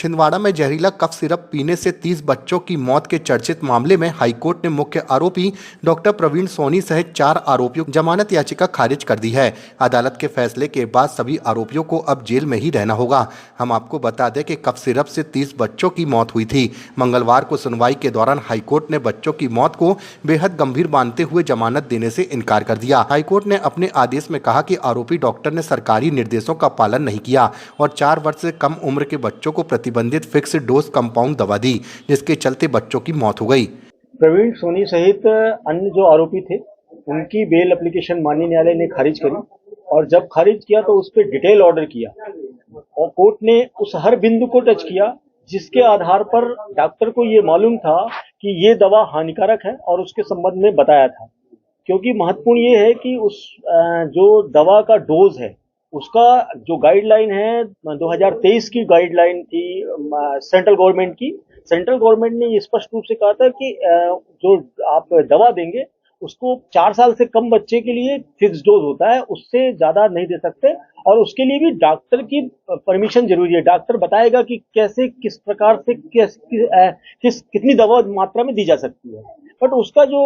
छिंदवाड़ा में जहरीला cough syrup पीने से 30 बच्चों की मौत के चर्चित मामले में हाईकोर्ट ने मुख्य आरोपी डॉक्टर प्रवीण सोनी सहित 4 आरोपियों की जमानत याचिका खारिज कर दी है। अदालत के फैसले के बाद सभी आरोपियों को अब जेल में ही रहना होगा। हम आपको बता दें कि कफ सिरप से 30 बच्चों की मौत हुई थी। मंगलवार को सुनवाई के दौरान हाईकोर्ट ने बच्चों की मौत को बेहद गंभीर मानते हुए जमानत देने से इनकार कर दिया। हाईकोर्ट ने अपने आदेश में कहा कि आरोपी डॉक्टर ने सरकारी निर्देशों का पालन नहीं किया और 4 वर्ष से कम उम्र के बच्चों को प्रतिबंधित फिक्स डोज कंपाउंड दवा दी, जिसके चलते बच्चों की मौत हो गई। प्रवीण सोनी सहित अन्य जो आरोपी थे उनकी बेल एप्लीकेशन माननीय न्यायालय ने खारिज करी और जब खारिज किया तो उस पर डिटेल ऑर्डर किया और कोर्ट ने उस हर बिंदु को टच किया जिसके आधार पर डॉक्टर को ये मालूम था कि ये दवा हानिकारक है और उसके संबंध में बताया था। क्योंकि महत्वपूर्ण ये है कि उस जो दवा का डोज है उसका जो गाइडलाइन है 2023 की गाइडलाइन थी सेंट्रल गवर्नमेंट की। सेंट्रल गवर्नमेंट ने ये स्पष्ट रूप से कहा था कि जो आप दवा देंगे उसको 4 साल से कम बच्चे के लिए फिक्स डोज होता है, उससे ज्यादा नहीं दे सकते और उसके लिए भी डॉक्टर की परमिशन जरूरी है। डॉक्टर बताएगा कि कैसे किस प्रकार से कितनी दवा मात्रा में दी जा सकती है। बट उसका जो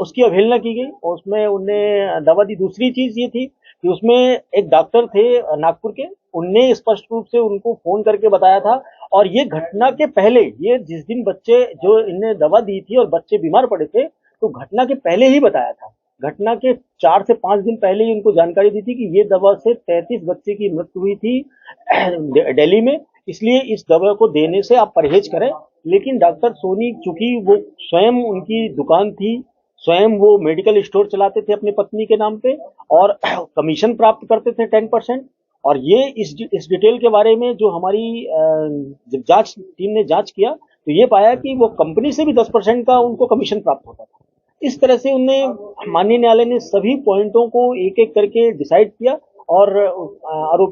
उसकी अवहेलना की गई और उसमें उन्हें दवा दी। दूसरी चीज ये थी कि उसमें एक डॉक्टर थे नागपुर के, उनने स्पष्ट रूप से उनको फोन करके बताया था और ये घटना के पहले, ये जिस दिन बच्चे जो इनने दवा दी थी और बच्चे बीमार पड़े थे तो घटना के पहले ही बताया था। घटना के 4 से 5 दिन पहले ही उनको जानकारी दी थी कि ये दवा से 33 बच्चे की मृत्यु हुई थी दिल्ली में, इसलिए इस दवा को देने से आप परहेज करें। लेकिन डॉक्टर सोनी चूंकि वो स्वयं उनकी दुकान थी, स्वयं वो मेडिकल स्टोर चलाते थे अपनी पत्नी के नाम पे और कमीशन प्राप्त करते थे 10%। और ये इस डिटेल के बारे में जो हमारी जब जांच टीम ने जांच किया तो ये पाया कि वो कंपनी से भी 10% का उनको कमीशन प्राप्त होता था। इस तरह से उन्हें माननीय न्यायालय ने सभी पॉइंटों को एक एक करके डिसाइड किया और आरोप